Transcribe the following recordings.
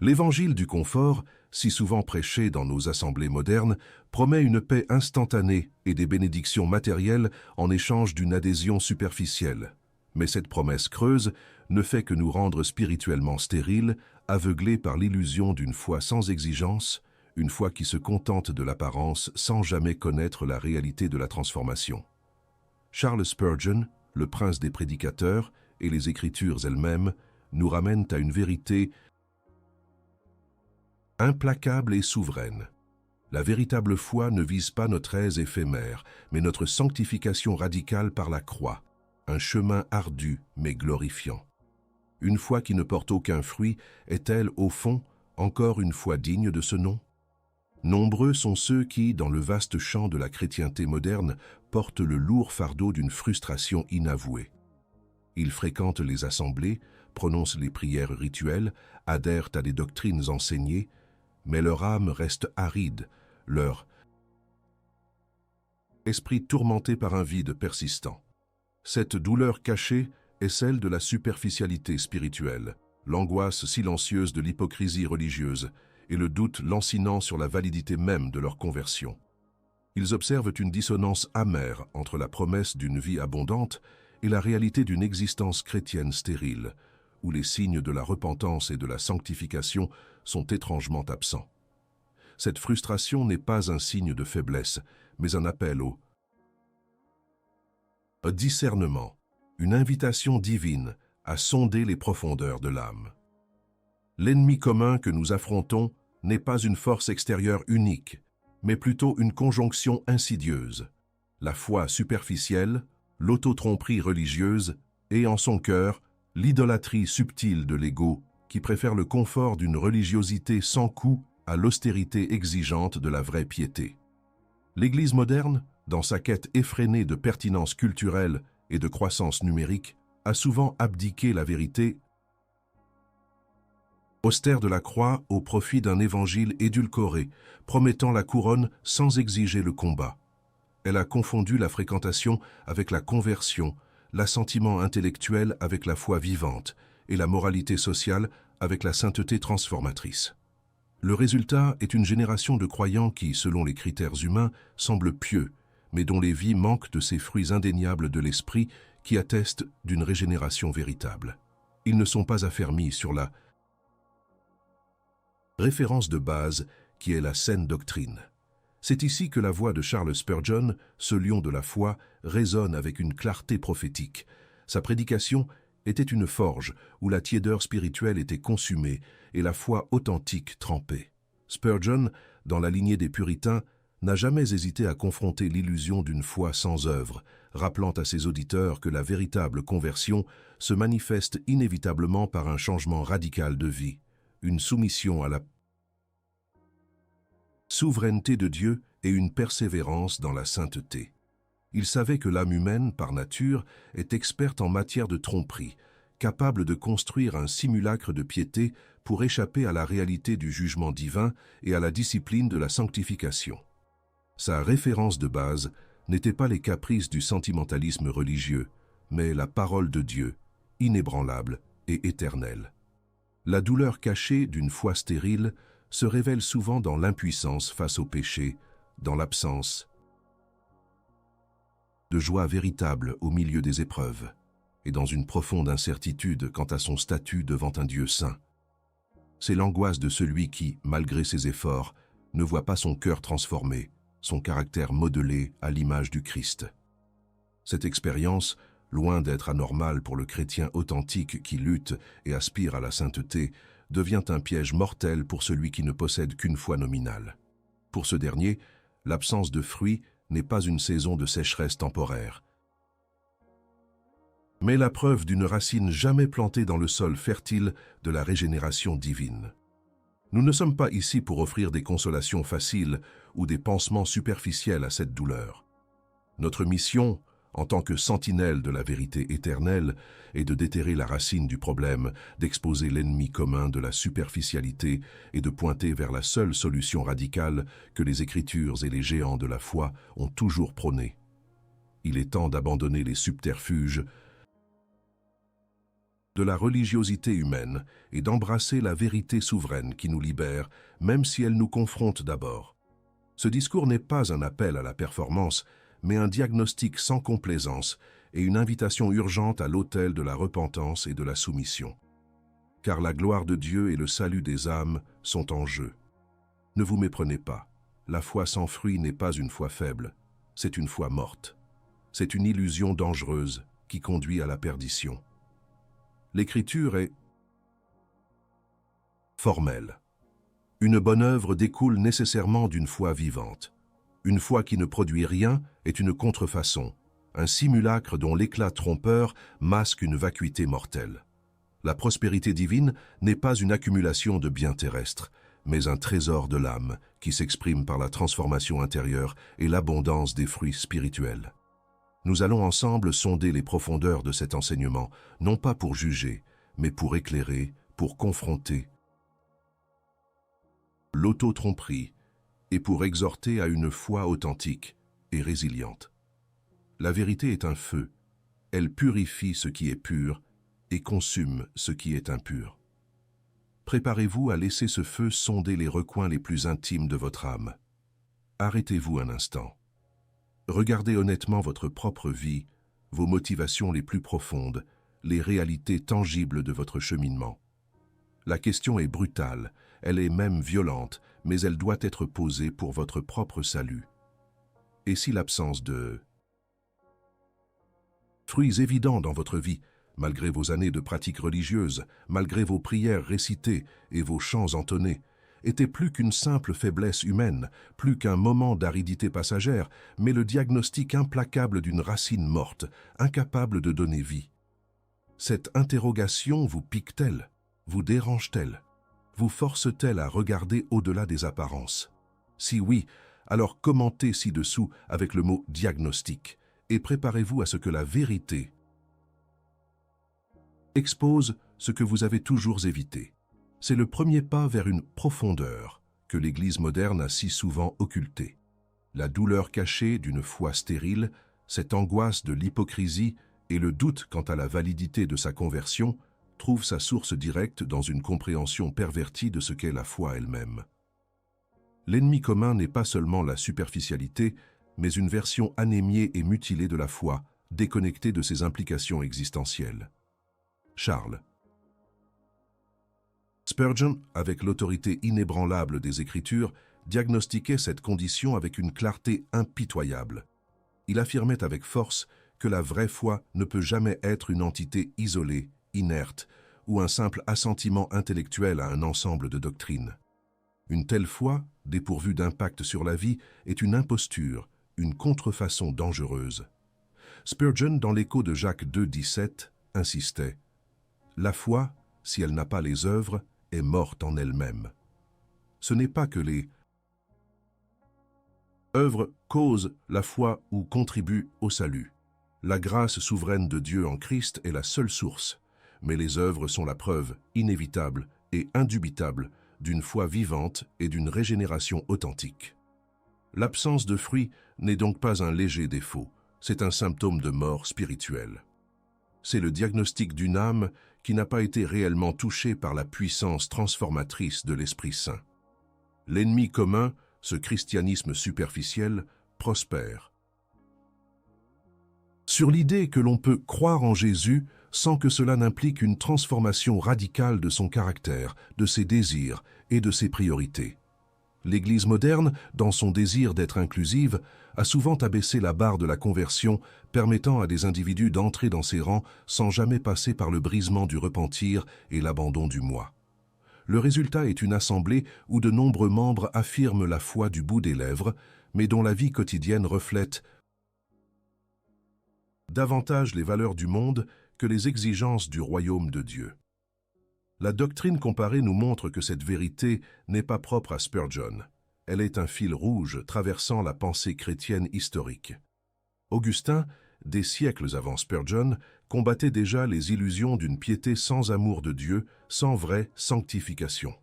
L'évangile du confort, si souvent prêché dans nos assemblées modernes, promet une paix instantanée et des bénédictions matérielles en échange d'une adhésion superficielle. Mais cette promesse creuse ne fait que nous rendre spirituellement stériles, aveuglés par l'illusion d'une foi sans exigence, une foi qui se contente de l'apparence sans jamais connaître la réalité de la transformation. Charles Spurgeon, le prince des prédicateurs, et les Écritures elles-mêmes nous ramènent à une vérité implacable et souveraine. La véritable foi ne vise pas notre aise éphémère, mais notre sanctification radicale par la croix, un chemin ardu mais glorifiant. Une foi qui ne porte aucun fruit est-elle, au fond, encore une foi digne de ce nom? Nombreux sont ceux qui, dans le vaste champ de la chrétienté moderne, portent le lourd fardeau d'une frustration inavouée. Ils fréquentent les assemblées, prononcent les prières rituelles, adhèrent à des doctrines enseignées, mais leur âme reste aride, leur esprit tourmenté par un vide persistant. Cette douleur cachée est celle de la superficialité spirituelle, l'angoisse silencieuse de l'hypocrisie religieuse et le doute lancinant sur la validité même de leur conversion. Ils observent une dissonance amère entre la promesse d'une vie abondante et la réalité d'une existence chrétienne stérile, où les signes de la repentance et de la sanctification sont étrangement absents. Cette frustration n'est pas un signe de faiblesse, mais un appel au discernement, une invitation divine à sonder les profondeurs de l'âme. L'ennemi commun que nous affrontons n'est pas une force extérieure unique, mais plutôt une conjonction insidieuse. La foi superficielle, l'auto-tromperie religieuse et, en son cœur, l'idolâtrie subtile de l'ego qui préfère le confort d'une religiosité sans coût à l'austérité exigeante de la vraie piété. L'Église moderne, dans sa quête effrénée de pertinence culturelle et de croissance numérique, a souvent abdiqué la vérité austère de la croix au profit d'un évangile édulcoré, promettant la couronne sans exiger le combat. Elle a confondu la fréquentation avec la conversion, l'assentiment intellectuel avec la foi vivante et la moralité sociale avec la sainteté transformatrice. Le résultat est une génération de croyants qui, selon les critères humains, semblent pieux, mais dont les vies manquent de ces fruits indéniables de l'esprit qui attestent d'une régénération véritable. Ils ne sont pas affermis sur la référence de base qui est la saine doctrine. C'est ici que la voix de Charles Spurgeon, ce lion de la foi, résonne avec une clarté prophétique. Sa prédication était une forge où la tiédeur spirituelle était consumée et la foi authentique trempée. Spurgeon, dans la lignée des puritains, n'a jamais hésité à confronter l'illusion d'une foi sans œuvre, rappelant à ses auditeurs que la véritable conversion se manifeste inévitablement par un changement radical de vie, une soumission à la souveraineté de Dieu et une persévérance dans la sainteté. Il savait que l'âme humaine, par nature, est experte en matière de tromperie, capable de construire un simulacre de piété pour échapper à la réalité du jugement divin et à la discipline de la sanctification. Sa référence de base n'était pas les caprices du sentimentalisme religieux, mais la parole de Dieu, inébranlable et éternelle. La douleur cachée d'une foi stérile se révèle souvent dans l'impuissance face au péché, dans l'absence de joie véritable au milieu des épreuves, et dans une profonde incertitude quant à son statut devant un Dieu saint. C'est l'angoisse de celui qui, malgré ses efforts, ne voit pas son cœur transformé, son caractère modelé à l'image du Christ. Cette expérience, loin d'être anormale pour le chrétien authentique qui lutte et aspire à la sainteté, devient un piège mortel pour celui qui ne possède qu'une foi nominale. Pour ce dernier, l'absence de fruits n'est pas une saison de sécheresse temporaire, mais la preuve d'une racine jamais plantée dans le sol fertile de la régénération divine. Nous ne sommes pas ici pour offrir des consolations faciles ou des pansements superficiels à cette douleur. Notre mission, en tant que sentinelle de la vérité éternelle, est de déterrer la racine du problème, d'exposer l'ennemi commun de la superficialité et de pointer vers la seule solution radicale que les Écritures et les géants de la foi ont toujours prônée. Il est temps d'abandonner les subterfuges de la religiosité humaine et d'embrasser la vérité souveraine qui nous libère, même si elle nous confronte d'abord. Ce discours n'est pas un appel à la performance, mais un diagnostic sans complaisance et une invitation urgente à l'autel de la repentance et de la soumission. Car la gloire de Dieu et le salut des âmes sont en jeu. Ne vous méprenez pas, la foi sans fruit n'est pas une foi faible, c'est une foi morte. C'est une illusion dangereuse qui conduit à la perdition. L'Écriture est formelle. Une bonne œuvre découle nécessairement d'une foi vivante. Une foi qui ne produit rien est une contrefaçon, un simulacre dont l'éclat trompeur masque une vacuité mortelle. La prospérité divine n'est pas une accumulation de biens terrestres, mais un trésor de l'âme qui s'exprime par la transformation intérieure et l'abondance des fruits spirituels. Nous allons ensemble sonder les profondeurs de cet enseignement, non pas pour juger, mais pour éclairer, pour confronter l'auto-tromperie et pour exhorter à une foi authentique et résiliente. La vérité est un feu, elle purifie ce qui est pur et consume ce qui est impur. Préparez-vous à laisser ce feu sonder les recoins les plus intimes de votre âme. Arrêtez-vous un instant. Regardez honnêtement votre propre vie, vos motivations les plus profondes, les réalités tangibles de votre cheminement. La question est brutale, elle est même violente, mais elle doit être posée pour votre propre salut. Et si l'absence de fruits évidents dans votre vie, malgré vos années de pratique religieuse, malgré vos prières récitées et vos chants entonnés, était plus qu'une simple faiblesse humaine, plus qu'un moment d'aridité passagère, mais le diagnostic implacable d'une racine morte, incapable de donner vie. Cette interrogation vous pique-t-elle? Vous dérange-t-elle? Vous force-t-elle à regarder au-delà des apparences? Si oui, alors commentez ci-dessous avec le mot « diagnostic » et préparez-vous à ce que la vérité expose ce que vous avez toujours évité. C'est le premier pas vers une profondeur que l'Église moderne a si souvent occultée. La douleur cachée d'une foi stérile, cette angoisse de l'hypocrisie et le doute quant à la validité de sa conversion trouvent sa source directe dans une compréhension pervertie de ce qu'est la foi elle-même. L'ennemi commun n'est pas seulement la superficialité, mais une version anémiée et mutilée de la foi, déconnectée de ses implications existentielles. Charles Spurgeon, avec l'autorité inébranlable des Écritures, diagnostiquait cette condition avec une clarté impitoyable. Il affirmait avec force que la vraie foi ne peut jamais être une entité isolée, inerte, ou un simple assentiment intellectuel à un ensemble de doctrines. Une telle foi, dépourvue d'impact sur la vie, est une imposture, une contrefaçon dangereuse. Spurgeon, dans l'écho de Jacques 2,17, insistait « La foi, si elle n'a pas les œuvres, est morte en elle-même. » Ce n'est pas que les œuvres causent la foi ou contribuent au salut. La grâce souveraine de Dieu en Christ est la seule source, mais les œuvres sont la preuve inévitable et indubitable d'une foi vivante et d'une régénération authentique. L'absence de fruits n'est donc pas un léger défaut, c'est un symptôme de mort spirituelle. C'est le diagnostic d'une âme qui n'a pas été réellement touchée par la puissance transformatrice de l'Esprit Saint. L'ennemi commun, ce christianisme superficiel, prospère sur l'idée que l'on peut croire en Jésus sans que cela n'implique une transformation radicale de son caractère, de ses désirs et de ses priorités. L'Église moderne, dans son désir d'être inclusive, a souvent abaissé la barre de la conversion, permettant à des individus d'entrer dans ses rangs sans jamais passer par le brisement du repentir et l'abandon du moi. Le résultat est une assemblée où de nombreux membres affirment la foi du bout des lèvres, mais dont la vie quotidienne reflète davantage les valeurs du monde que les exigences du royaume de Dieu. La doctrine comparée nous montre que cette vérité n'est pas propre à Spurgeon. Elle est un fil rouge traversant la pensée chrétienne historique. Augustin, des siècles avant Spurgeon, combattait déjà les illusions d'une piété sans amour de Dieu, sans vraie sanctification.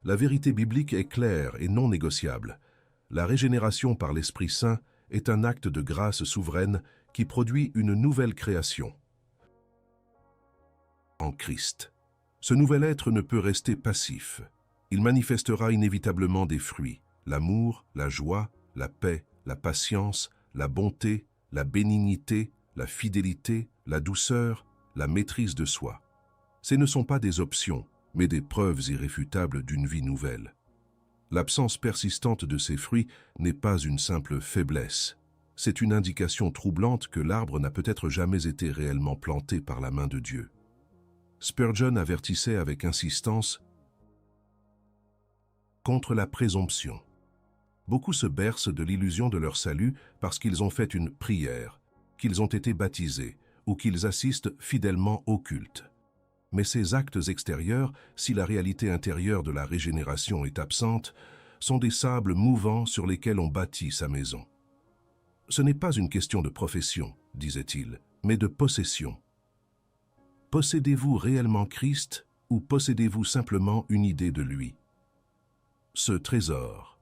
La vérité biblique est claire et non négociable. La régénération par l'Esprit Saint est un acte de grâce souveraine qui produit une nouvelle création. en Christ. Ce nouvel être ne peut rester passif. Il manifestera inévitablement des fruits: l'amour, la joie, la paix, la patience, la bonté, la bénignité, la fidélité, la douceur, la maîtrise de soi. Ce ne sont pas des options, mais des preuves irréfutables d'une vie nouvelle. L'absence persistante de ces fruits n'est pas une simple faiblesse. C'est une indication troublante que l'arbre n'a peut-être jamais été réellement planté par la main de Dieu. Spurgeon avertissait avec insistance contre la présomption. Beaucoup se bercent de l'illusion de leur salut parce qu'ils ont fait une prière, qu'ils ont été baptisés ou qu'ils assistent fidèlement au culte. Mais ces actes extérieurs, si la réalité intérieure de la régénération est absente, sont des sables mouvants sur lesquels on bâtit sa maison. Ce n'est pas une question de profession, disait-il, mais de possession. Possédez-vous réellement Christ ou possédez-vous simplement une idée de lui? Ce trésor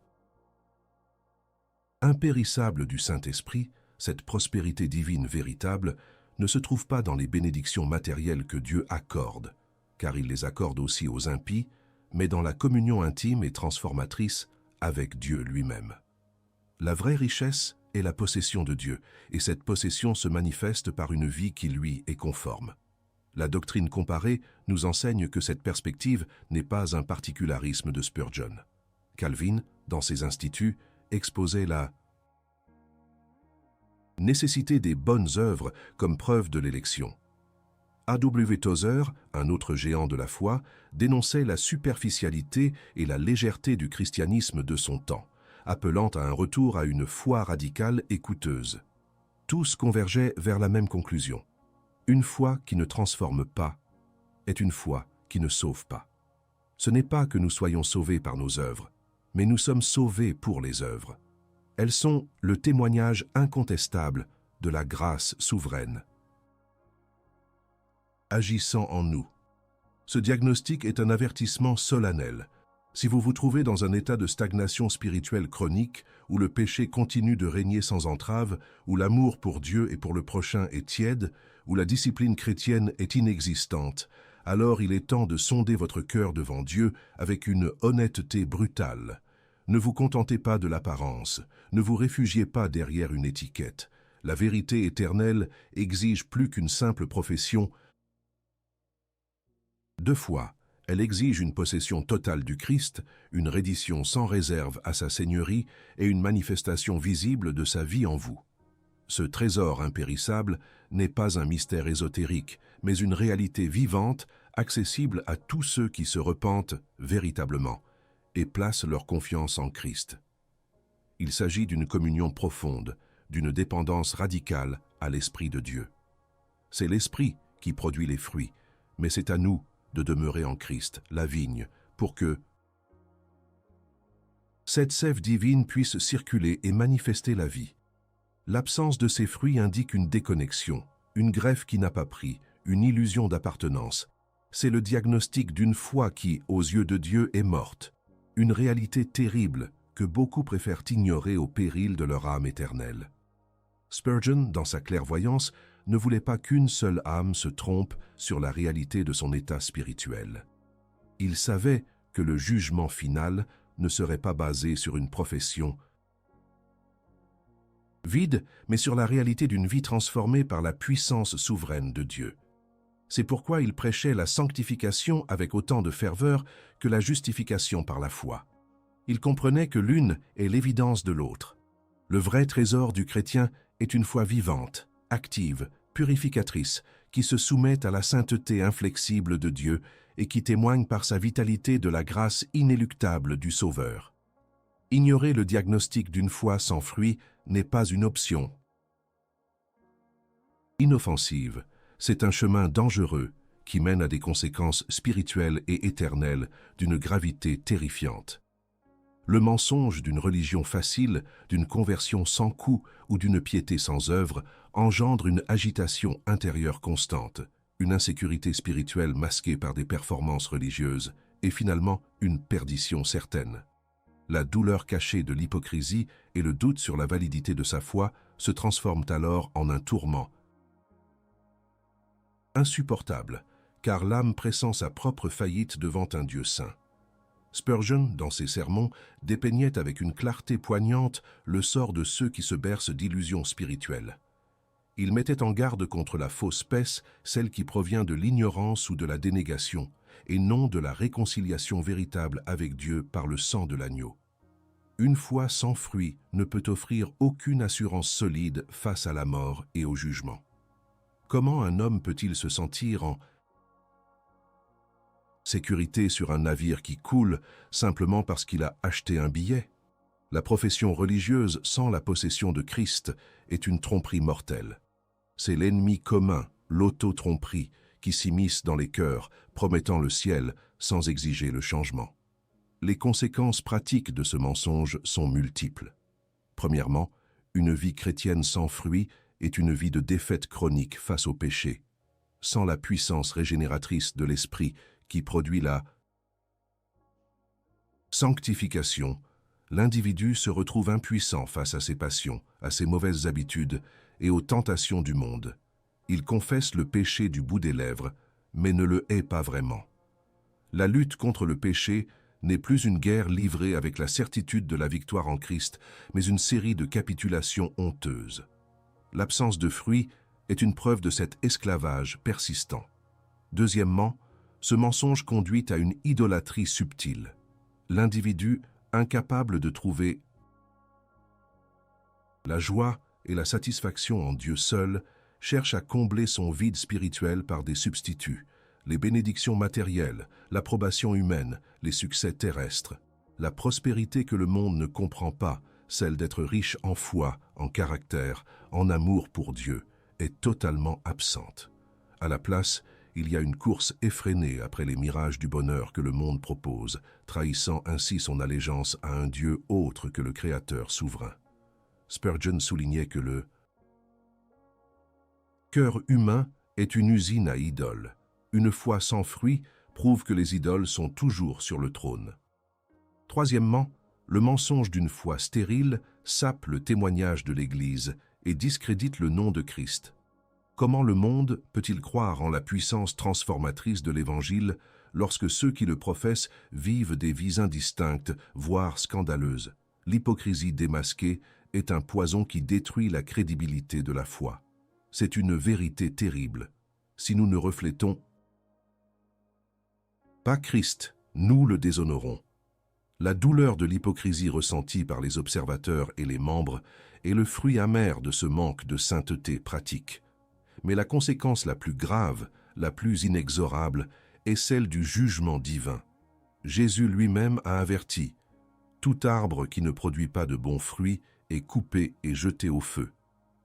impérissable du Saint-Esprit, cette prospérité divine véritable, ne se trouve pas dans les bénédictions matérielles que Dieu accorde, car il les accorde aussi aux impies, mais dans la communion intime et transformatrice avec Dieu lui-même. La vraie richesse est la possession de Dieu, et cette possession se manifeste par une vie qui lui est conforme. La doctrine comparée nous enseigne que cette perspective n'est pas un particularisme de Spurgeon. Calvin, dans ses instituts, exposait la nécessité des bonnes œuvres comme preuve de l'élection. A.W. Tozer, un autre géant de la foi, dénonçait la superficialité et la légèreté du christianisme de son temps, appelant à un retour à une foi radicale et coûteuse. Tous convergeaient vers la même conclusion. Une foi qui ne transforme pas est une foi qui ne sauve pas. Ce n'est pas que nous soyons sauvés par nos œuvres, mais nous sommes sauvés pour les œuvres. Elles sont le témoignage incontestable de la grâce souveraine agissant en nous. Ce diagnostic est un avertissement solennel. Si vous vous trouvez dans un état de stagnation spirituelle chronique, où le péché continue de régner sans entrave, où l'amour pour Dieu et pour le prochain est tiède, où la discipline chrétienne est inexistante, alors il est temps de sonder votre cœur devant Dieu avec une honnêteté brutale. Ne vous contentez pas de l'apparence, ne vous réfugiez pas derrière une étiquette. La vérité éternelle exige plus qu'une simple profession de foi. Elle exige une possession totale du Christ, une reddition sans réserve à sa seigneurie et une manifestation visible de sa vie en vous. Ce trésor impérissable n'est pas un mystère ésotérique, mais une réalité vivante, accessible à tous ceux qui se repentent véritablement et placent leur confiance en Christ. Il s'agit d'une communion profonde, d'une dépendance radicale à l'Esprit de Dieu. C'est l'Esprit qui produit les fruits, mais c'est à nous de demeurer en Christ, la vigne, pour que cette sève divine puisse circuler et manifester la vie. L'absence de ces fruits indique une déconnexion, une greffe qui n'a pas pris, une illusion d'appartenance. C'est le diagnostic d'une foi qui, aux yeux de Dieu, est morte. Une réalité terrible que beaucoup préfèrent ignorer au péril de leur âme éternelle. Spurgeon, dans sa clairvoyance, ne voulait pas qu'une seule âme se trompe sur la réalité de son état spirituel. Il savait que le jugement final ne serait pas basé sur une profession vide, mais sur la réalité d'une vie transformée par la puissance souveraine de Dieu. C'est pourquoi il prêchait la sanctification avec autant de ferveur que la justification par la foi. Il comprenait que l'une est l'évidence de l'autre. Le vrai trésor du chrétien est une foi vivante, active, purificatrice, qui se soumet à la sainteté inflexible de Dieu et qui témoigne par sa vitalité de la grâce inéluctable du Sauveur. Ignorer le diagnostic d'une foi sans fruit n'est pas une option inoffensive, c'est un chemin dangereux qui mène à des conséquences spirituelles et éternelles d'une gravité terrifiante. Le mensonge d'une religion facile, d'une conversion sans coût ou d'une piété sans œuvre engendre une agitation intérieure constante, une insécurité spirituelle masquée par des performances religieuses et finalement une perdition certaine. La douleur cachée de l'hypocrisie et le doute sur la validité de sa foi se transforment alors en un tourment insupportable car l'âme pressent sa propre faillite devant un Dieu saint. Spurgeon, dans ses sermons, dépeignait avec une clarté poignante le sort de ceux qui se bercent d'illusions spirituelles. Il mettait en garde contre la fausse paix, celle qui provient de l'ignorance ou de la dénégation, et non de la réconciliation véritable avec Dieu par le sang de l'agneau. Une foi sans fruit ne peut offrir aucune assurance solide face à la mort et au jugement. Comment un homme peut-il se sentir en sécurité sur un navire qui coule simplement parce qu'il a acheté un billet? La profession religieuse sans la possession de Christ est une tromperie mortelle. C'est l'ennemi commun, l'auto-tromperie, qui s'immisce dans les cœurs, promettant le ciel sans exiger le changement. Les conséquences pratiques de ce mensonge sont multiples. Premièrement, une vie chrétienne sans fruit est une vie de défaite chronique face au péché, sans la puissance régénératrice de l'esprit qui produit la sanctification. L'individu se retrouve impuissant face à ses passions, à ses mauvaises habitudes et aux tentations du monde. Il confesse le péché du bout des lèvres, mais ne le hait pas vraiment. La lutte contre le péché n'est plus une guerre livrée avec la certitude de la victoire en Christ, mais une série de capitulations honteuses. L'absence de fruit est une preuve de cet esclavage persistant. Deuxièmement, ce mensonge conduit à une idolâtrie subtile. L'individu, incapable de trouver la joie et la satisfaction en Dieu seul, cherche à combler son vide spirituel par des substituts, les bénédictions matérielles, l'approbation humaine, les succès terrestres, la prospérité que le monde ne comprend pas, celle d'être riche en foi, en caractère, en amour pour Dieu, est totalement absente. À la place, il y a une course effrénée après les mirages du bonheur que le monde propose, trahissant ainsi son allégeance à un Dieu autre que le Créateur souverain. Spurgeon soulignait que le cœur humain est une usine à idoles. Une foi sans fruit prouve que les idoles sont toujours sur le trône. Troisièmement, le mensonge d'une foi stérile sape le témoignage de l'Église et discrédite le nom de Christ. Comment le monde peut-il croire en la puissance transformatrice de l'Évangile lorsque ceux qui le professent vivent des vies indistinctes, voire scandaleuses? L'hypocrisie démasquée est un poison qui détruit la crédibilité de la foi. C'est une vérité terrible. Si nous ne reflétons pas Christ, nous le déshonorons. La douleur de l'hypocrisie ressentie par les observateurs et les membres est le fruit amer de ce manque de sainteté pratique. Mais la conséquence la plus grave, la plus inexorable, est celle du jugement divin. Jésus lui-même a averti « Tout arbre qui ne produit pas de bons fruits est coupé et jeté au feu ».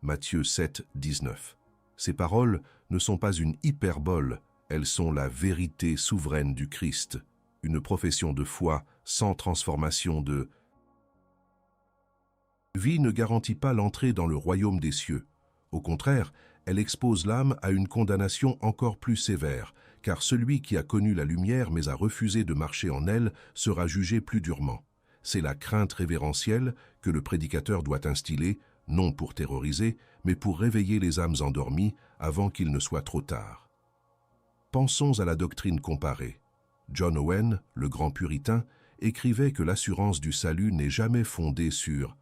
Matthieu 7, 19. Ces paroles ne sont pas une hyperbole, elles sont la vérité souveraine du Christ, une profession de foi sans transformation de vie ne garantit pas l'entrée dans le royaume des cieux. Au contraire, elle expose l'âme à une condamnation encore plus sévère, car celui qui a connu la lumière mais a refusé de marcher en elle sera jugé plus durement. C'est la crainte révérentielle que le prédicateur doit instiller, non pour terroriser, mais pour réveiller les âmes endormies avant qu'il ne soit trop tard. Pensons à la doctrine comparée. John Owen, le grand puritain, écrivait que l'assurance du salut n'est jamais fondée sur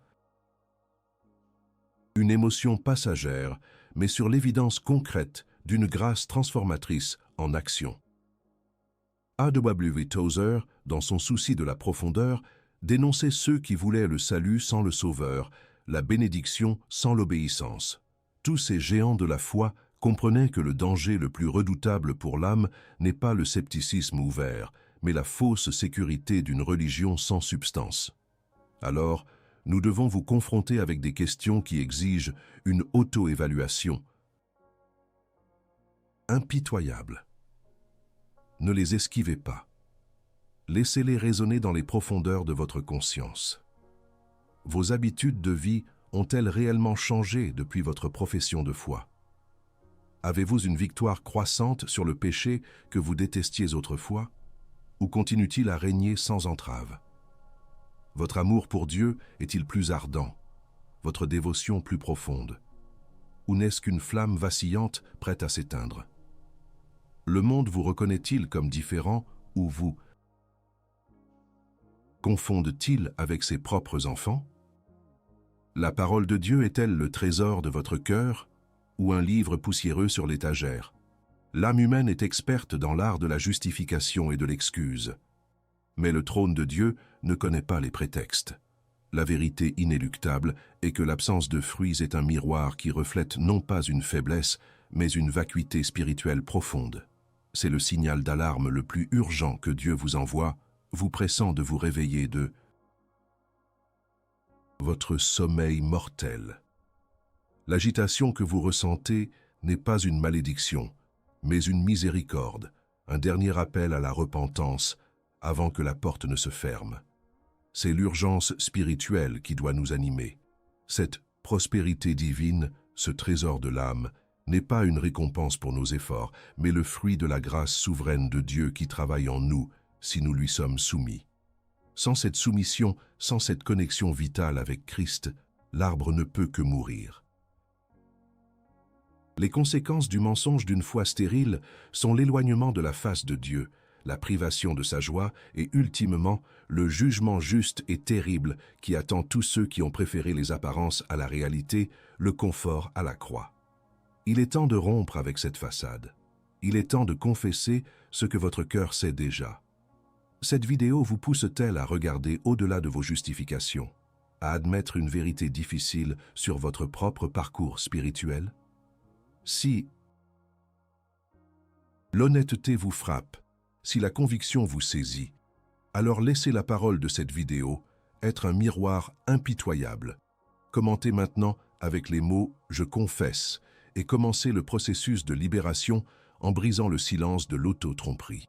une émotion passagère, mais sur l'évidence concrète d'une grâce transformatrice en action. A.W. Tozer, dans son souci de la profondeur, dénonçait ceux qui voulaient le salut sans le Sauveur, la bénédiction sans l'obéissance. Tous ces géants de la foi comprenaient que le danger le plus redoutable pour l'âme n'est pas le scepticisme ouvert, mais la fausse sécurité d'une religion sans substance. Alors, nous devons vous confronter avec des questions qui exigent une auto-évaluation impitoyable. Ne les esquivez pas. Laissez-les résonner dans les profondeurs de votre conscience. Vos habitudes de vie ont-elles réellement changé depuis votre profession de foi? Avez-vous une victoire croissante sur le péché que vous détestiez autrefois? Ou continue-t-il à régner sans entrave? Votre amour pour Dieu est-il plus ardent? Votre dévotion plus profonde? Ou n'est-ce qu'une flamme vacillante prête à s'éteindre? Le monde vous reconnaît-il comme différent ou vous confonde-t-il avec ses propres enfants? La parole de Dieu est-elle le trésor de votre cœur ou un livre poussiéreux sur l'étagère? L'âme humaine est experte dans l'art de la justification et de l'excuse. Mais le trône de Dieu ne connaît pas les prétextes. La vérité inéluctable est que l'absence de fruits est un miroir qui reflète non pas une faiblesse, mais une vacuité spirituelle profonde. C'est le signal d'alarme le plus urgent que Dieu vous envoie, vous pressant de vous réveiller de votre sommeil mortel. L'agitation que vous ressentez n'est pas une malédiction, mais une miséricorde, un dernier appel à la repentance avant que la porte ne se ferme. C'est l'urgence spirituelle qui doit nous animer. Cette prospérité divine, ce trésor de l'âme, n'est pas une récompense pour nos efforts, mais le fruit de la grâce souveraine de Dieu qui travaille en nous si nous lui sommes soumis. Sans cette soumission, sans cette connexion vitale avec Christ, l'arbre ne peut que mourir. Les conséquences du mensonge d'une foi stérile sont l'éloignement de la face de Dieu, la privation de sa joie et, ultimement, le jugement juste et terrible qui attend tous ceux qui ont préféré les apparences à la réalité, le confort à la croix. Il est temps de rompre avec cette façade. Il est temps de confesser ce que votre cœur sait déjà. Cette vidéo vous pousse-t-elle à regarder au-delà de vos justifications, à admettre une vérité difficile sur votre propre parcours spirituel? Si l'honnêteté vous frappe, si la conviction vous saisit, alors laissez la parole de cette vidéo être un miroir impitoyable. Commentez maintenant avec les mots « Je confesse » et commencez le processus de libération en brisant le silence de l'auto-tromperie.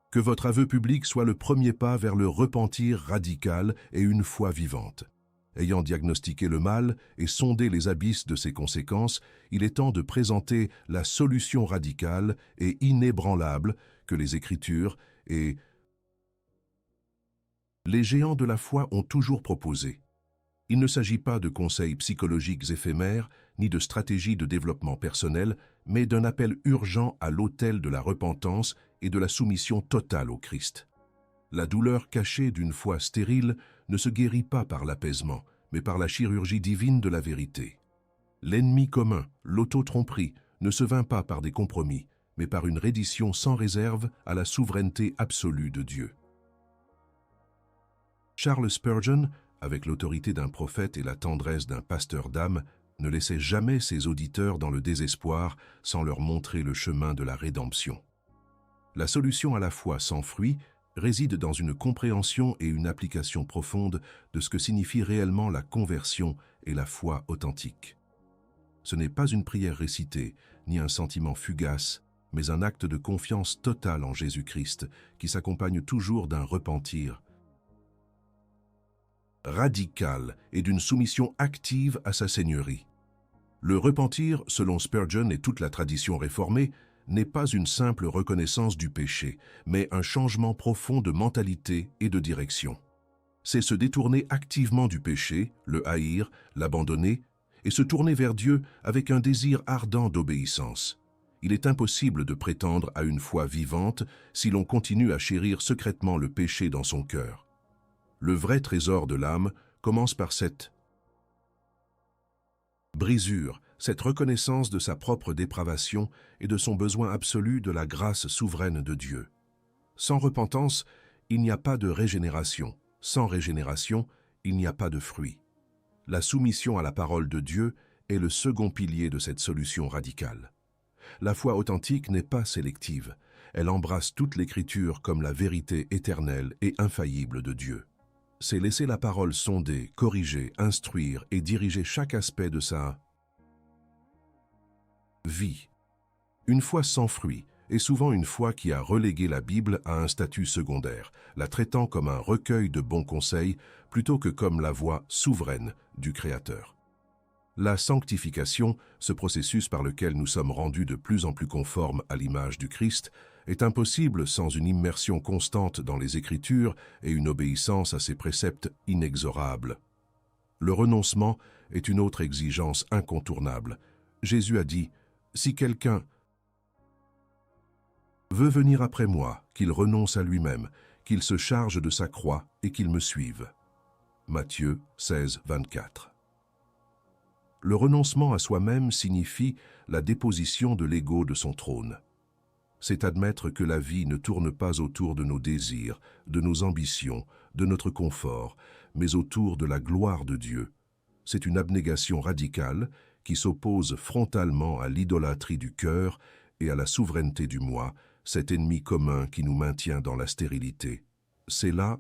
Que votre aveu public soit le premier pas vers le repentir radical et une foi vivante. Ayant diagnostiqué le mal et sondé les abysses de ses conséquences, il est temps de présenter la solution radicale et inébranlable que les Écritures et les géants de la foi ont toujours proposé. Il ne s'agit pas de conseils psychologiques éphémères, ni de stratégies de développement personnel, mais d'un appel urgent à l'autel de la repentance et de la soumission totale au Christ. La douleur cachée d'une foi stérile ne se guérit pas par l'apaisement, mais par la chirurgie divine de la vérité. L'ennemi commun, l'auto-tromperie, ne se vainc pas par des compromis, mais par une reddition sans réserve à la souveraineté absolue de Dieu. Charles Spurgeon, avec l'autorité d'un prophète et la tendresse d'un pasteur d'âme, ne laissait jamais ses auditeurs dans le désespoir sans leur montrer le chemin de la rédemption. La solution à la foi sans fruit réside dans une compréhension et une application profonde de ce que signifie réellement la conversion et la foi authentique. Ce n'est pas une prière récitée, ni un sentiment fugace, mais un acte de confiance totale en Jésus-Christ qui s'accompagne toujours d'un repentir radical et d'une soumission active à sa seigneurie. Le repentir, selon Spurgeon et toute la tradition réformée, n'est pas une simple reconnaissance du péché, mais un changement profond de mentalité et de direction. C'est se détourner activement du péché, le haïr, l'abandonner, et se tourner vers Dieu avec un désir ardent d'obéissance. Il est impossible de prétendre à une foi vivante si l'on continue à chérir secrètement le péché dans son cœur. Le vrai trésor de l'âme commence par cette brisure, cette reconnaissance de sa propre dépravation et de son besoin absolu de la grâce souveraine de Dieu. Sans repentance, il n'y a pas de régénération. Sans régénération, il n'y a pas de fruit. La soumission à la parole de Dieu est le second pilier de cette solution radicale. La foi authentique n'est pas sélective. Elle embrasse toute l'Écriture comme la vérité éternelle et infaillible de Dieu. C'est laisser la parole sonder, corriger, instruire et diriger chaque aspect de sa vie. Une foi sans fruit est souvent une foi qui a relégué la Bible à un statut secondaire, la traitant comme un recueil de bons conseils plutôt que comme la voix souveraine du Créateur. La sanctification, ce processus par lequel nous sommes rendus de plus en plus conformes à l'image du Christ, est impossible sans une immersion constante dans les Écritures et une obéissance à ses préceptes inexorables. Le renoncement est une autre exigence incontournable. Jésus a dit « Si quelqu'un veut venir après moi, qu'il renonce à lui-même, qu'il se charge de sa croix et qu'il me suive. Matthieu 16, 24. Le renoncement à soi-même signifie la déposition de l'ego de son trône. C'est admettre que la vie ne tourne pas autour de nos désirs, de nos ambitions, de notre confort, mais autour de la gloire de Dieu. C'est une abnégation radicale qui s'oppose frontalement à l'idolâtrie du cœur et à la souveraineté du moi, cet ennemi commun qui nous maintient dans la stérilité. C'est là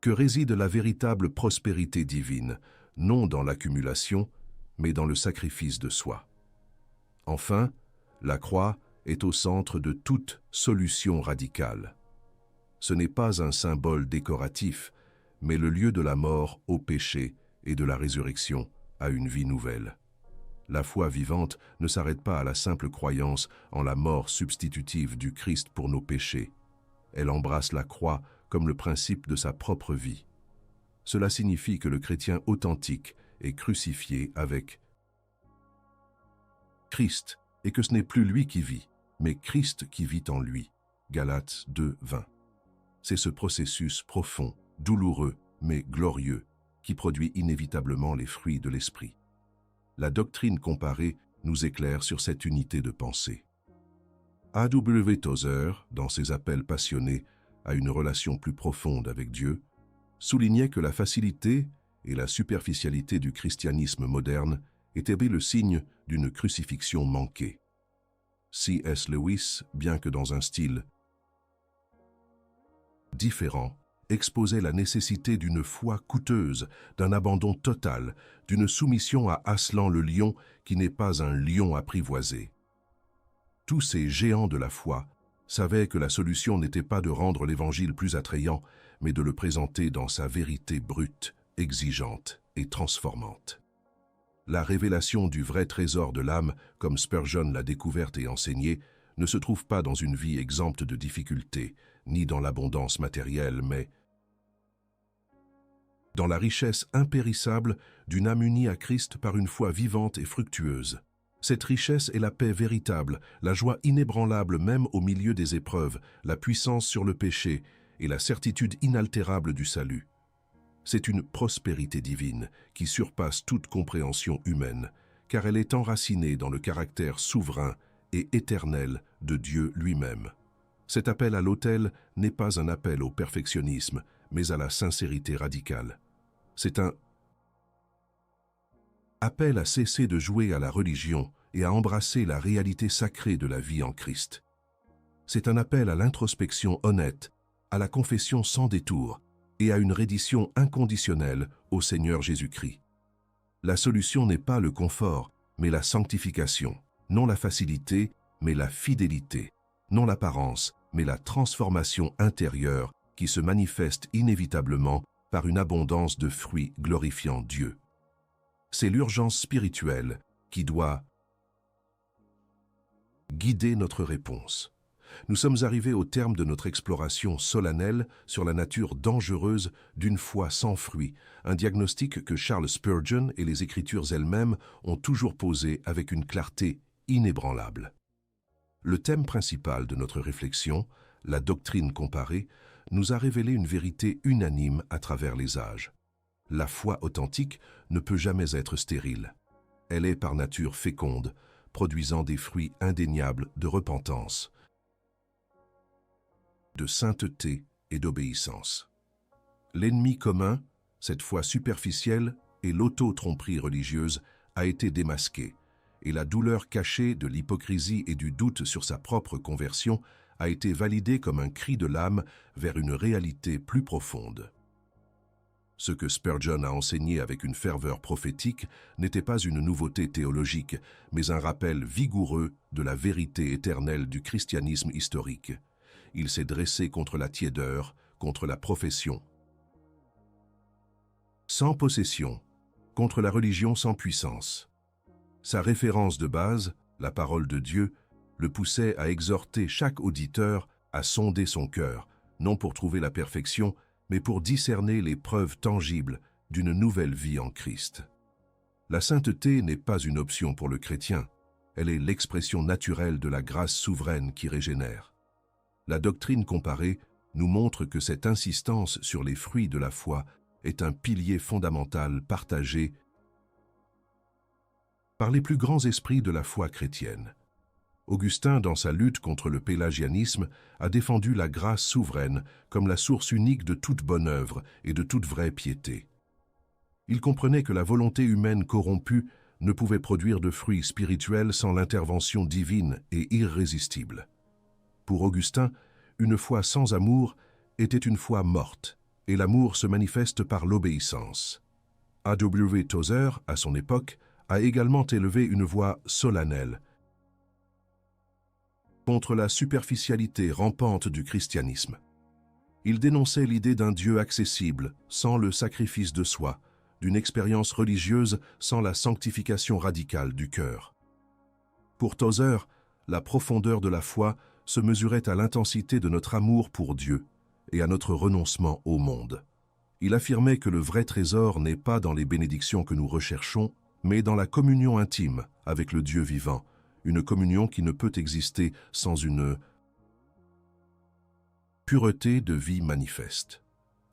que réside la véritable prospérité divine, non dans l'accumulation, mais dans le sacrifice de soi. Enfin, la croix est au centre de toute solution radicale. Ce n'est pas un symbole décoratif, mais le lieu de la mort au péché et de la résurrection à une vie nouvelle. La foi vivante ne s'arrête pas à la simple croyance en la mort substitutive du Christ pour nos péchés. Elle embrasse la croix comme le principe de sa propre vie. Cela signifie que le chrétien authentique est crucifié avec Christ, et que ce n'est plus lui qui vit, mais Christ qui vit en lui. Galates 2, 20. C'est ce processus profond, douloureux, mais glorieux, qui produit inévitablement les fruits de l'esprit. La doctrine comparée nous éclaire sur cette unité de pensée. A.W. Tozer, dans ses appels passionnés à une relation plus profonde avec Dieu, soulignait que la facilité et la superficialité du christianisme moderne étaient le signe d'une crucifixion manquée. C.S. Lewis, bien que dans un style différent, exposait la nécessité d'une foi coûteuse, d'un abandon total, d'une soumission à Aslan le lion qui n'est pas un lion apprivoisé. Tous ces géants de la foi savaient que la solution n'était pas de rendre l'Évangile plus attrayant, mais de le présenter dans sa vérité brute, exigeante et transformante. La révélation du vrai trésor de l'âme, comme Spurgeon l'a découverte et enseignée, ne se trouve pas dans une vie exempte de difficultés, ni dans l'abondance matérielle, mais dans la richesse impérissable d'une âme unie à Christ par une foi vivante et fructueuse. Cette richesse est la paix véritable, la joie inébranlable même au milieu des épreuves, la puissance sur le péché et la certitude inaltérable du salut. C'est une prospérité divine qui surpasse toute compréhension humaine, car elle est enracinée dans le caractère souverain et éternel de Dieu lui-même. Cet appel à l'autel n'est pas un appel au perfectionnisme, mais à la sincérité radicale. C'est un appel à cesser de jouer à la religion et à embrasser la réalité sacrée de la vie en Christ. C'est un appel à l'introspection honnête, à la confession sans détour et à une reddition inconditionnelle au Seigneur Jésus-Christ. La solution n'est pas le confort, mais la sanctification, non la facilité, mais la fidélité, non l'apparence, mais la transformation intérieure qui se manifeste inévitablement par une abondance de fruits glorifiant Dieu. C'est l'urgence spirituelle qui doit guider notre réponse. Nous sommes arrivés au terme de notre exploration solennelle sur la nature dangereuse d'une foi sans fruit, un diagnostic que Charles Spurgeon et les Écritures elles-mêmes ont toujours posé avec une clarté inébranlable. Le thème principal de notre réflexion, la doctrine comparée, nous a révélé une vérité unanime à travers les âges. La foi authentique ne peut jamais être stérile. Elle est par nature féconde, produisant des fruits indéniables de repentance, de sainteté et d'obéissance. L'ennemi commun, cette foi superficielle et l'auto-tromperie religieuse, a été démasqué, et la douleur cachée de l'hypocrisie et du doute sur sa propre conversion a été validée comme un cri de l'âme vers une réalité plus profonde. Ce que Spurgeon a enseigné avec une ferveur prophétique n'était pas une nouveauté théologique, mais un rappel vigoureux de la vérité éternelle du christianisme historique. Il s'est dressé contre la tiédeur, contre la profession sans possession, contre la religion sans puissance. Sa référence de base, la parole de Dieu, le poussait à exhorter chaque auditeur à sonder son cœur, non pour trouver la perfection, mais pour discerner les preuves tangibles d'une nouvelle vie en Christ. La sainteté n'est pas une option pour le chrétien, Elle est l'expression naturelle de la grâce souveraine qui régénère. La doctrine comparée nous montre que cette insistance sur les fruits de la foi est un pilier fondamental partagé par les plus grands esprits de la foi chrétienne. Augustin, dans sa lutte contre le pélagianisme, a défendu la grâce souveraine comme la source unique de toute bonne œuvre et de toute vraie piété. Il comprenait que la volonté humaine corrompue ne pouvait produire de fruits spirituels sans l'intervention divine et irrésistible. Pour Augustin, une foi sans amour était une foi morte, et l'amour se manifeste par l'obéissance. A.W. Tozer, à son époque, a également élevé une voix solennelle contre la superficialité rampante du christianisme. Il dénonçait l'idée d'un Dieu accessible, sans le sacrifice de soi, d'une expérience religieuse sans la sanctification radicale du cœur. Pour Tozer, la profondeur de la foi se mesurait à l'intensité de notre amour pour Dieu et à notre renoncement au monde. Il affirmait que le vrai trésor n'est pas dans les bénédictions que nous recherchons, mais dans la communion intime avec le Dieu vivant, une communion qui ne peut exister sans une pureté de vie manifeste.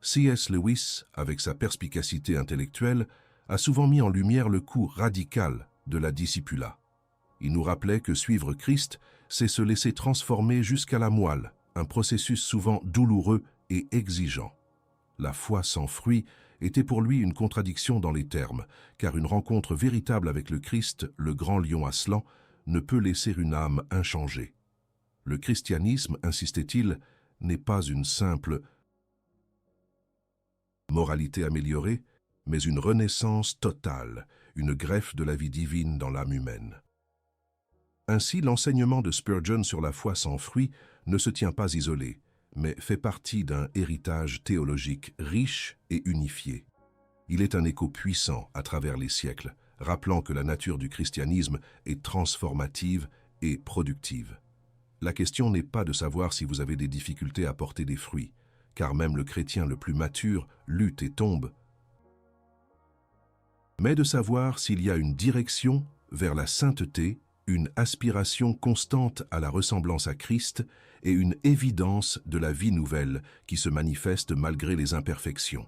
C.S. Lewis, avec sa perspicacité intellectuelle, a souvent mis en lumière le coût radical de la discipula. Il nous rappelait que suivre Christ, c'est se laisser transformer jusqu'à la moelle, un processus souvent douloureux et exigeant. La foi sans fruit était pour lui une contradiction dans les termes, car une rencontre véritable avec le Christ, le grand lion Aslan, ne peut laisser une âme inchangée. Le christianisme, insistait-il, n'est pas une simple moralité améliorée, mais une renaissance totale, une greffe de la vie divine dans l'âme humaine. Ainsi, l'enseignement de Spurgeon sur la foi sans fruit ne se tient pas isolé, mais fait partie d'un héritage théologique riche et unifié. Il est un écho puissant à travers les siècles, rappelant que la nature du christianisme est transformative et productive. La question n'est pas de savoir si vous avez des difficultés à porter des fruits, car même le chrétien le plus mature lutte et tombe, mais de savoir s'il y a une direction vers la sainteté, une aspiration constante à la ressemblance à Christ et une évidence de la vie nouvelle qui se manifeste malgré les imperfections.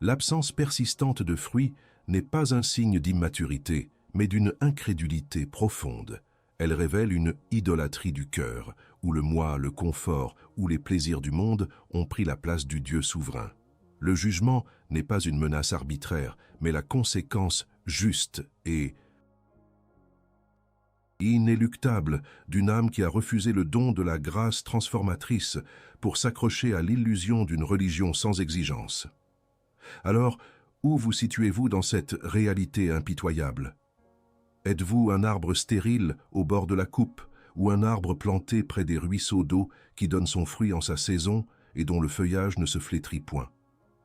L'absence persistante de fruits n'est pas un signe d'immaturité, mais d'une incrédulité profonde. Elle révèle une idolâtrie du cœur, où le moi, le confort ou les plaisirs du monde ont pris la place du Dieu souverain. Le jugement n'est pas une menace arbitraire, mais la conséquence juste et inéluctable d'une âme qui a refusé le don de la grâce transformatrice pour s'accrocher à l'illusion d'une religion sans exigence. Alors, où vous situez-vous dans cette réalité impitoyable? Êtes-vous un arbre stérile au bord de la coupe ou un arbre planté près des ruisseaux d'eau qui donne son fruit en sa saison et dont le feuillage ne se flétrit point?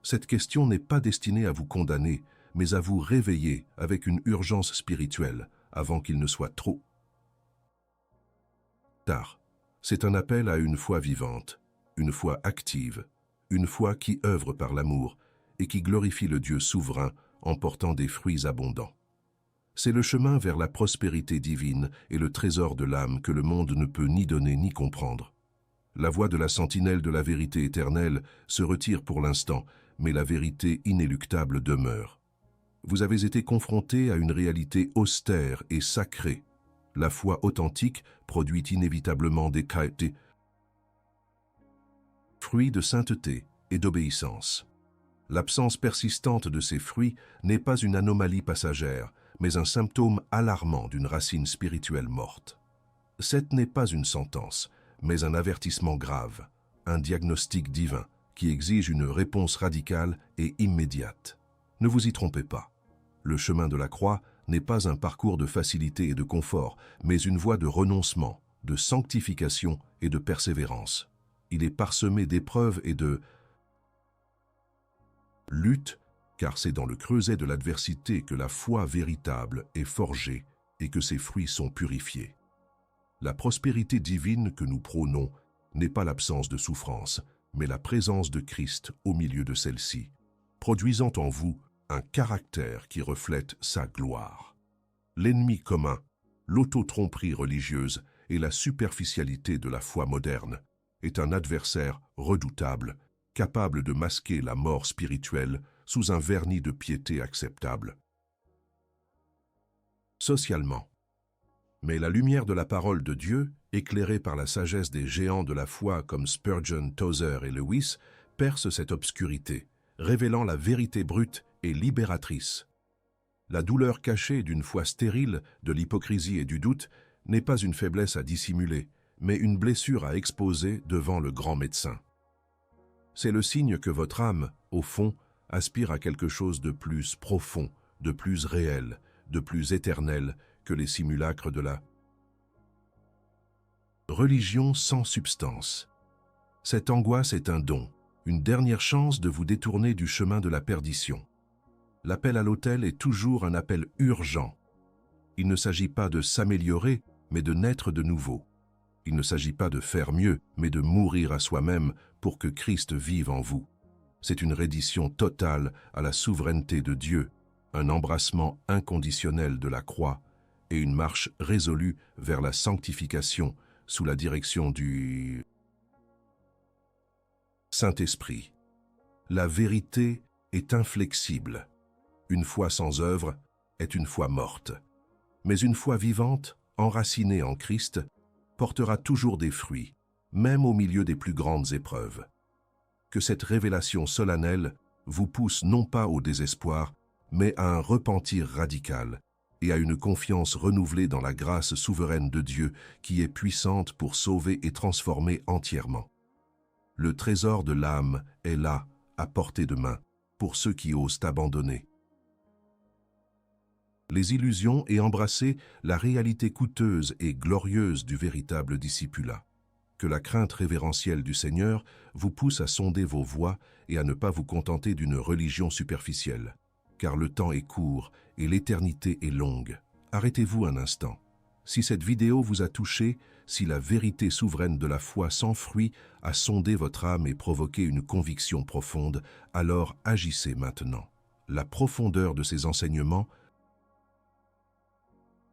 Cette question n'est pas destinée à vous condamner, mais à vous réveiller avec une urgence spirituelle avant qu'il ne soit trop tard. C'est un appel à une foi vivante, une foi active, une foi qui œuvre par l'amour et qui glorifie le Dieu souverain en portant des fruits abondants. C'est le chemin vers la prospérité divine et le trésor de l'âme que le monde ne peut ni donner ni comprendre. La voix de la sentinelle de la vérité éternelle se retire pour l'instant, mais la vérité inéluctable demeure. Vous avez été confronté à une réalité austère et sacrée. La foi authentique produit inévitablement des fruits de sainteté et d'obéissance. L'absence persistante de ces fruits n'est pas une anomalie passagère, mais un symptôme alarmant d'une racine spirituelle morte. Cette n'est pas une sentence, mais un avertissement grave, un diagnostic divin qui exige une réponse radicale et immédiate. Ne vous y trompez pas. Le chemin de la croix n'est pas un parcours de facilité et de confort, mais une voie de renoncement, de sanctification et de persévérance. Il est parsemé d'épreuves et de luttes, car c'est dans le creuset de l'adversité que la foi véritable est forgée et que ses fruits sont purifiés. La prospérité divine que nous prônons n'est pas l'absence de souffrance, mais la présence de Christ au milieu de celle-ci, produisant en vous un caractère qui reflète sa gloire. L'ennemi commun l'auto-tromperie religieuse et la superficialité de la foi moderne, est un adversaire redoutable, capable de masquer la mort spirituelle sous un vernis de piété acceptable. Socialement. Mais la lumière de la parole de Dieu, éclairée par la sagesse des géants de la foi comme Spurgeon, Tozer et Lewis, perce cette obscurité, révélant la vérité brute et libératrice. La douleur cachée d'une foi stérile, de l'hypocrisie et du doute, n'est pas une faiblesse à dissimuler, mais une blessure à exposer devant le grand médecin. C'est le signe que votre âme, au fond, aspire à quelque chose de plus profond, de plus réel, de plus éternel que les simulacres de la religion sans substance. Cette angoisse est un don, une dernière chance de vous détourner du chemin de la perdition. L'appel à l'autel est toujours un appel urgent. Il ne s'agit pas de s'améliorer, mais de naître de nouveau. Il ne s'agit pas de faire mieux, mais de mourir à soi-même pour que Christ vive en vous. C'est une reddition totale à la souveraineté de Dieu, un embrassement inconditionnel de la croix et une marche résolue vers la sanctification sous la direction du Saint-Esprit. La vérité est inflexible. Une foi sans œuvre est une foi morte. Mais une foi vivante, enracinée en Christ, portera toujours des fruits, même au milieu des plus grandes épreuves. Que cette révélation solennelle vous pousse non pas au désespoir, mais à un repentir radical et à une confiance renouvelée dans la grâce souveraine de Dieu qui est puissante pour sauver et transformer entièrement. Le trésor de l'âme est là, à portée de main, pour ceux qui osent abandonner les illusions et embrasser la réalité coûteuse et glorieuse du véritable discipulat. Que la crainte révérentielle du Seigneur vous pousse à sonder vos voies et à ne pas vous contenter d'une religion superficielle. Car le temps est court et l'éternité est longue. Arrêtez-vous un instant. Si cette vidéo vous a touché, si la vérité souveraine de la foi sans fruit a sondé votre âme et provoqué une conviction profonde, alors agissez maintenant. La profondeur de ces enseignements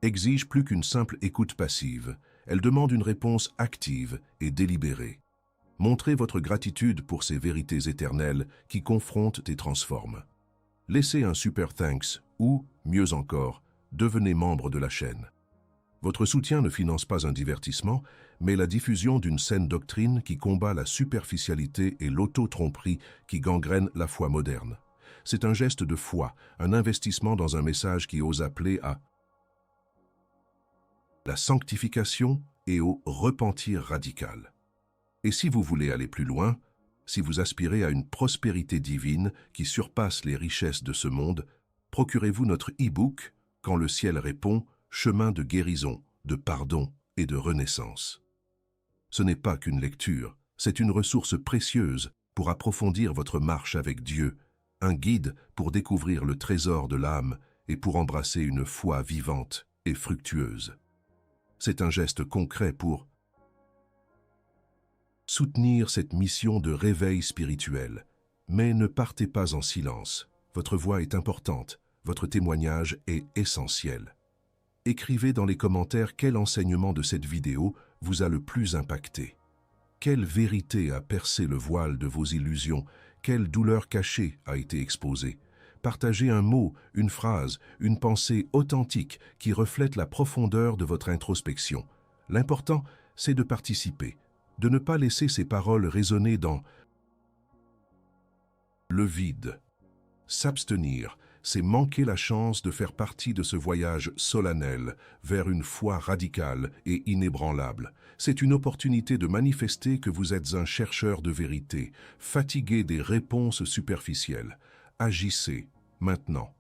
exige plus qu'une simple écoute passive. Elle demande une réponse active et délibérée. Montrez votre gratitude pour ces vérités éternelles qui confrontent et transforment. Laissez un super thanks ou, mieux encore, devenez membre de la chaîne. Votre soutien ne finance pas un divertissement, mais la diffusion d'une saine doctrine qui combat la superficialité et l'auto-tromperie qui gangrène la foi moderne. C'est un geste de foi, un investissement dans un message qui ose appeler à la sanctification et au repentir radical. Et si vous voulez aller plus loin, si vous aspirez à une prospérité divine qui surpasse les richesses de ce monde, procurez-vous notre e-book « Quand le ciel répond », chemin de guérison, de pardon et de renaissance. Ce n'est pas qu'une lecture, c'est une ressource précieuse pour approfondir votre marche avec Dieu, un guide pour découvrir le trésor de l'âme et pour embrasser une foi vivante et fructueuse. C'est un geste concret pour soutenir cette mission de réveil spirituel. Mais ne partez pas en silence. Votre voix est importante, votre témoignage est essentiel. Écrivez dans les commentaires quel enseignement de cette vidéo vous a le plus impacté. Quelle vérité a percé le voile de vos illusions, quelle douleur cachée a été exposée. Partagez un mot, une phrase, une pensée authentique qui reflète la profondeur de votre introspection. L'important, c'est de participer, de ne pas laisser ces paroles résonner dans le vide. S'abstenir, c'est manquer la chance de faire partie de ce voyage solennel vers une foi radicale et inébranlable. C'est une opportunité de manifester que vous êtes un chercheur de vérité, fatigué des réponses superficielles. Agissez maintenant.